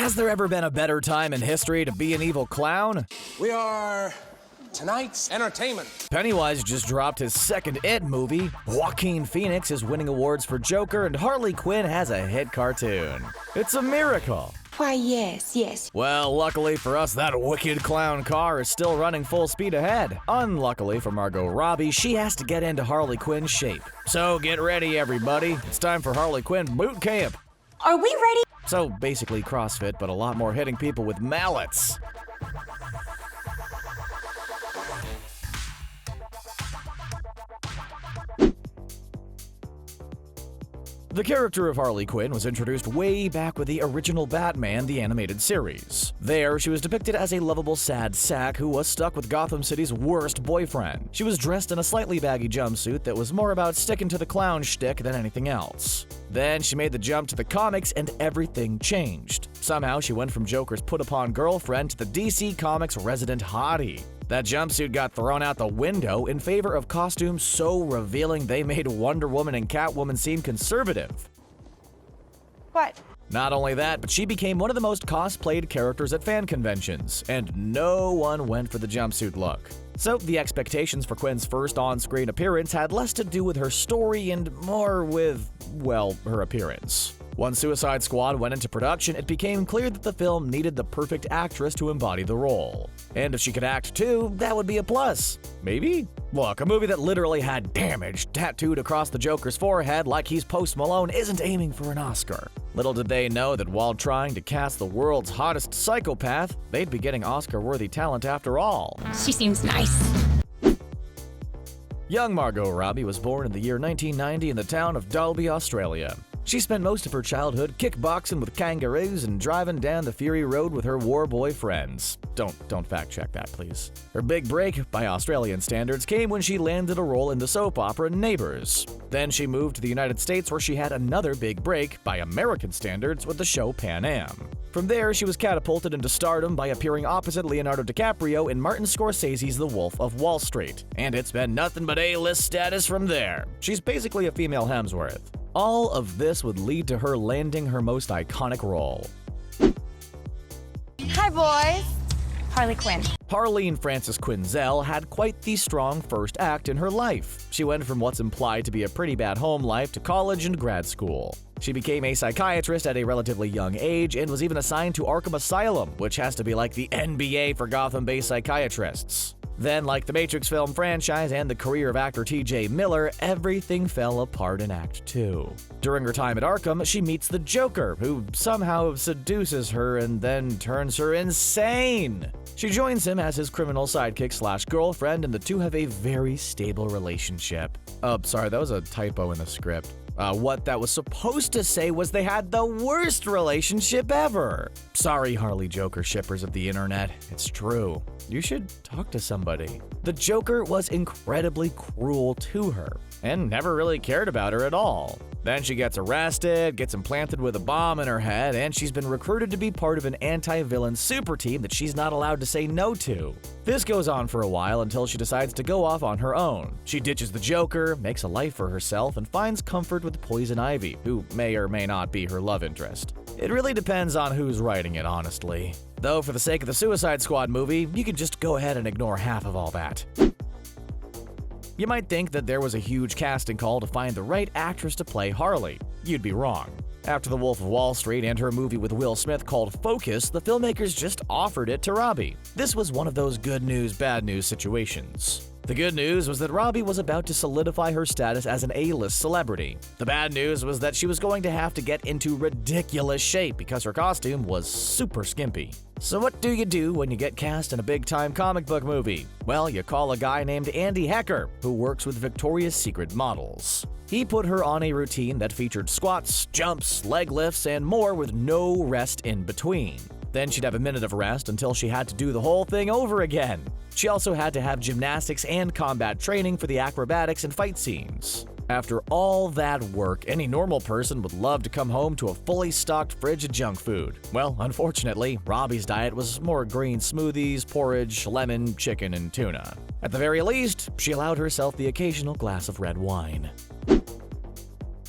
Has there ever been a better time in history to be an evil clown? We are tonight's entertainment. Pennywise just dropped his second It movie, Joaquin Phoenix is winning awards for Joker, and Harley Quinn has a hit cartoon. It's a miracle. Why, yes. Well, luckily for us, that wicked clown car is still running full speed ahead. Unluckily for Margot Robbie, she has to get into Harley Quinn's shape. So get ready, everybody. It's time for Harley Quinn boot camp. Are we ready? So basically CrossFit, but a lot more hitting people with mallets. The character of Harley Quinn was introduced way back with the original Batman the Animated Series. There, she was depicted as a lovable sad sack who was stuck with Gotham City's worst boyfriend. She was dressed in a slightly baggy jumpsuit that was more about sticking to the clown shtick than anything else. Then she made the jump to the comics and everything changed. Somehow she went from Joker's put-upon girlfriend to the DC Comics resident hottie. That jumpsuit got thrown out the window in favor of costumes so revealing they made Wonder Woman and Catwoman seem conservative. What? Not only that, but she became one of the most cosplayed characters at fan conventions, and no one went for the jumpsuit look. So the expectations for Quinn's first on-screen appearance had less to do with her story and more with, well, her appearance. Once Suicide Squad went into production, it became clear that the film needed the perfect actress to embody the role. And if she could act too, that would be a plus. Maybe? Look, a movie that literally had damage tattooed across the Joker's forehead like he's Post Malone isn't aiming for an Oscar. Little did they know that while trying to cast the world's hottest psychopath, they'd be getting Oscar-worthy talent after all. She seems nice. Young Margot Robbie was born in the year 1990 in the town of Dalby, Australia. She spent most of her childhood kickboxing with kangaroos and driving down the Fury Road with her war boy friends. Don't fact check that, please. Her big break, by Australian standards, came when she landed a role in the soap opera Neighbours. Then she moved to the United States where she had another big break, by American standards, with the show Pan Am. From there, she was catapulted into stardom by appearing opposite Leonardo DiCaprio in Martin Scorsese's The Wolf of Wall Street. And it's been nothing but A-list status from there. She's basically a female Hemsworth. All of this would lead to her landing her most iconic role. Hi, boys. Harley Quinn. Harleen Frances Quinzel had quite the strong first act in her life. She went from what's implied to be a pretty bad home life to college and grad school. She became a psychiatrist at a relatively young age and was even assigned to Arkham Asylum, which has to be like the NBA for Gotham-based psychiatrists. Then, like the Matrix film franchise and the career of actor T.J. Miller, everything fell apart in Act 2. During her time at Arkham, she meets the Joker, who somehow seduces her and then turns her insane. She joins him as his criminal sidekick/girlfriend, and the two have a very stable relationship. Sorry, that was a typo in the script. What that was supposed to say was they had the worst relationship ever. Sorry, Harley Joker shippers of the internet, it's true. You should talk to somebody. The Joker was incredibly cruel to her, and never really cared about her at all. Then she gets arrested, gets implanted with a bomb in her head, and she's been recruited to be part of an anti-villain super team that she's not allowed to say no to. This goes on for a while until she decides to go off on her own. She ditches the Joker, makes a life for herself, and finds comfort with Poison Ivy, who may or may not be her love interest. It really depends on who's writing it, honestly. Though for the sake of the Suicide Squad movie, you could just go ahead and ignore half of all that. You might think that there was a huge casting call to find the right actress to play Harley. You'd be wrong. After The Wolf of Wall Street and her movie with Will Smith called Focus, the filmmakers just offered it to Robbie. This was one of those good news, bad news situations. The good news was that Robbie was about to solidify her status as an A-list celebrity. The bad news was that she was going to have to get into ridiculous shape because her costume was super skimpy. So what do you do when you get cast in a big-time comic book movie? Well, you call a guy named Andy Hecker, who works with Victoria's Secret models. He put her on a routine that featured squats, jumps, leg lifts, and more with no rest in between. Then she'd have a minute of rest until she had to do the whole thing over again. She also had to have gymnastics and combat training for the acrobatics and fight scenes. After all that work, any normal person would love to come home to a fully stocked fridge of junk food. Well, unfortunately, Robbie's diet was more green smoothies, porridge, lemon, chicken, and tuna. At the very least, she allowed herself the occasional glass of red wine.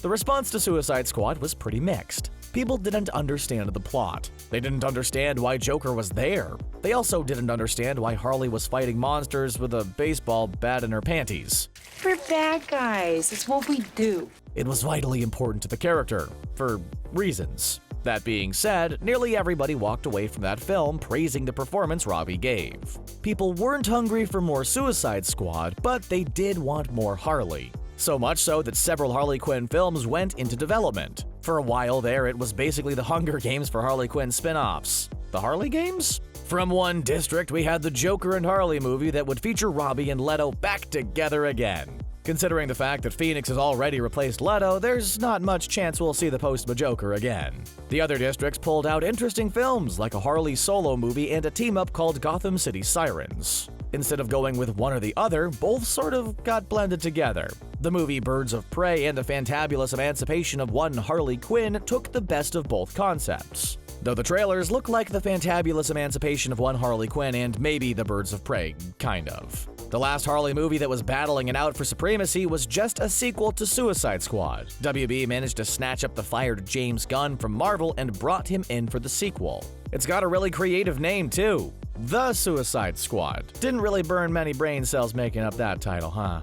The response to Suicide Squad was pretty mixed. People didn't understand the plot. They didn't understand why Joker was there. They also didn't understand why Harley was fighting monsters with a baseball bat in her panties. We're bad guys. It's what we do. It was vitally important to the character, for reasons. That being said, nearly everybody walked away from that film praising the performance Robbie gave. People weren't hungry for more Suicide Squad, but they did want more Harley. So much so that several Harley Quinn films went into development. For a while there, it was basically the Hunger Games for Harley Quinn spin-offs. The Harley Games? From one district, we had the Joker and Harley movie that would feature Robbie and Leto back together again. Considering the fact that Phoenix has already replaced Leto, there's not much chance we'll see the post-Joker again. The other districts pulled out interesting films like a Harley solo movie and a team-up called Gotham City Sirens. Instead of going with one or the other, both sort of got blended together. The movie Birds of Prey and the Fantabulous Emancipation of one Harley Quinn took the best of both concepts. Though the trailers look like the Fantabulous Emancipation of one Harley Quinn and maybe the Birds of Prey, kind of. The last Harley movie that was battling it out for supremacy was just a sequel to Suicide Squad. WB managed to snatch up the fired James Gunn from Marvel and brought him in for the sequel. It's got a really creative name too. The Suicide Squad. Didn't really burn many brain cells making up that title, huh?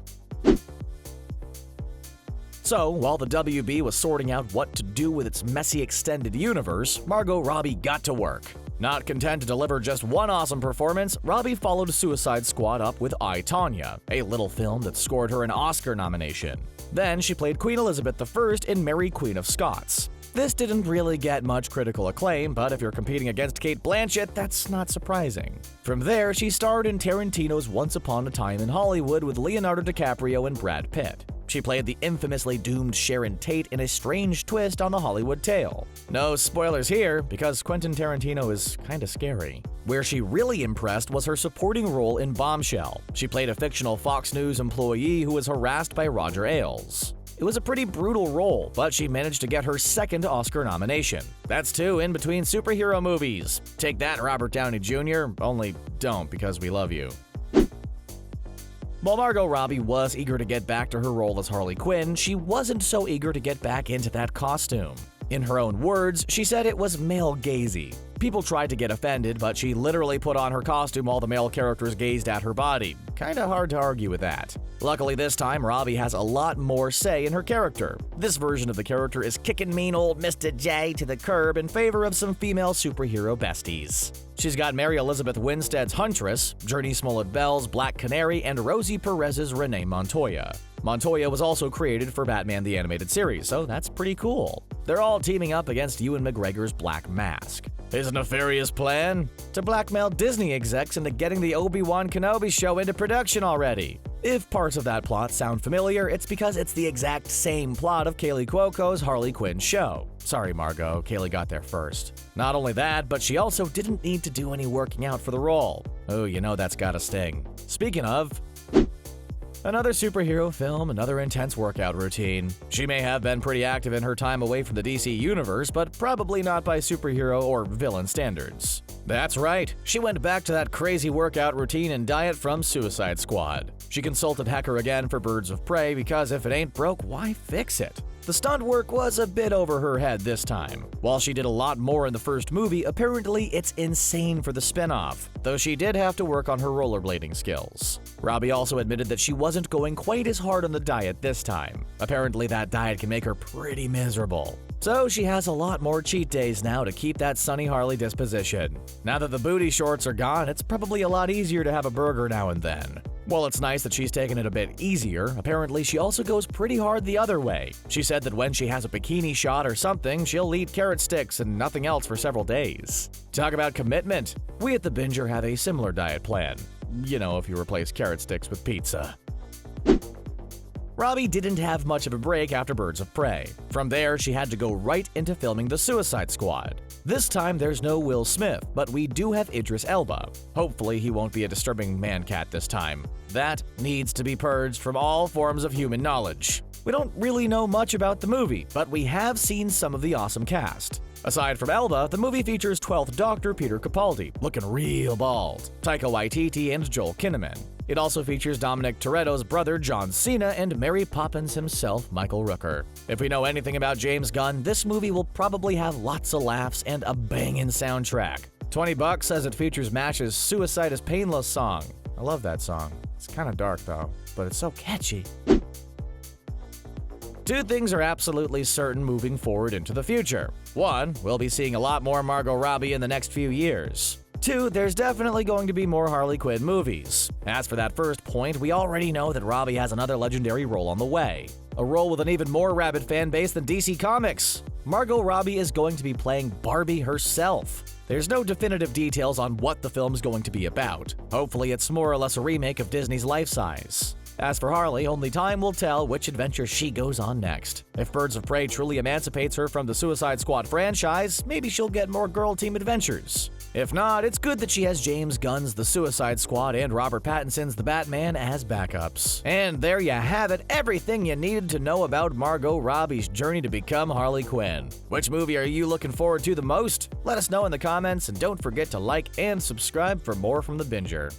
So, while the WB was sorting out what to do with its messy extended universe, Margot Robbie got to work. Not content to deliver just one awesome performance, Robbie followed Suicide Squad up with I, Tonya, a little film that scored her an Oscar nomination. Then she played Queen Elizabeth I in Mary Queen of Scots. This didn't really get much critical acclaim, but if you're competing against Cate Blanchett, that's not surprising. From there, she starred in Tarantino's Once Upon a Time in Hollywood with Leonardo DiCaprio and Brad Pitt. She played the infamously doomed Sharon Tate in a strange twist on the Hollywood tale. No spoilers here, because Quentin Tarantino is kinda scary. Where she really impressed was her supporting role in Bombshell. She played a fictional Fox News employee who was harassed by Roger Ailes. It was a pretty brutal role, but she managed to get her second Oscar nomination. That's two in between superhero movies. Take that, Robert Downey Jr., only don't because we love you. While Margot Robbie was eager to get back to her role as Harley Quinn, she wasn't so eager to get back into that costume. In her own words, she said it was male-gazy. People tried to get offended, but she literally put on her costume while the male characters gazed at her body. Kinda hard to argue with that. Luckily this time, Robbie has a lot more say in her character. This version of the character is kicking mean old Mr. J to the curb in favor of some female superhero besties. She's got Mary Elizabeth Winstead's Huntress, Journey Smollett-Bell's Black Canary, and Rosie Perez's Renee Montoya. Montoya was also created for Batman the Animated Series, so that's pretty cool. They're all teaming up against Ewan McGregor's Black Mask. His nefarious plan? To blackmail Disney execs into getting the Obi-Wan Kenobi show into production already. If parts of that plot sound familiar, it's because it's the exact same plot of Kaylee Cuoco's Harley Quinn show. Sorry, Margot, Kaylee got there first. Not only that, but she also didn't need to do any working out for the role. Oh, you know that's gotta sting. Speaking of, another superhero film, another intense workout routine. She may have been pretty active in her time away from the DC universe, but probably not by superhero or villain standards. That's right, she went back to that crazy workout routine and diet from Suicide Squad. She consulted Hecker again for Birds of Prey because if it ain't broke, why fix it? The stunt work was a bit over her head this time. While she did a lot more in the first movie, apparently it's insane for the spin-off, though she did have to work on her rollerblading skills. Robbie also admitted that she wasn't going quite as hard on the diet this time. Apparently that diet can make her pretty miserable. So she has a lot more cheat days now to keep that sunny Harley disposition. Now that the booty shorts are gone, it's probably a lot easier to have a burger now and then. While it's nice that she's taken it a bit easier, apparently she also goes pretty hard the other way. She said that when she has a bikini shot or something, she'll eat carrot sticks and nothing else for several days. Talk about commitment. We at The Binger have a similar diet plan. You know, if you replace carrot sticks with pizza. Robbie didn't have much of a break after Birds of Prey. From there, she had to go right into filming The Suicide Squad. This time, there's no Will Smith, but we do have Idris Elba. Hopefully, he won't be a disturbing man-cat this time. That needs to be purged from all forms of human knowledge. We don't really know much about the movie, but we have seen some of the awesome cast. Aside from Elba, the movie features 12th Doctor Peter Capaldi, looking real bald, Taika Waititi, and Joel Kinnaman. It also features Dominic Toretto's brother John Cena and Mary Poppins himself, Michael Rooker. If we know anything about James Gunn, this movie will probably have lots of laughs and a banging soundtrack. $20 says it features MASH's Suicide is Painless song. I love that song. It's kind of dark though, but it's so catchy. Two things are absolutely certain moving forward into the future. One, we'll be seeing a lot more Margot Robbie in the next few years. Two, there's definitely going to be more Harley Quinn movies. As for that first point, we already know that Robbie has another legendary role on the way. A role with an even more rabid fan base than DC Comics. Margot Robbie is going to be playing Barbie herself. There's no definitive details on what the film's going to be about. Hopefully it's more or less a remake of Disney's Life Size. As for Harley, only time will tell which adventure she goes on next. If Birds of Prey truly emancipates her from the Suicide Squad franchise, maybe she'll get more girl team adventures. If not, it's good that she has James Gunn's The Suicide Squad and Robert Pattinson's The Batman as backups. And there you have it, everything you needed to know about Margot Robbie's journey to become Harley Quinn. Which movie are you looking forward to the most? Let us know in the comments, and don't forget to like and subscribe for more from The Binger.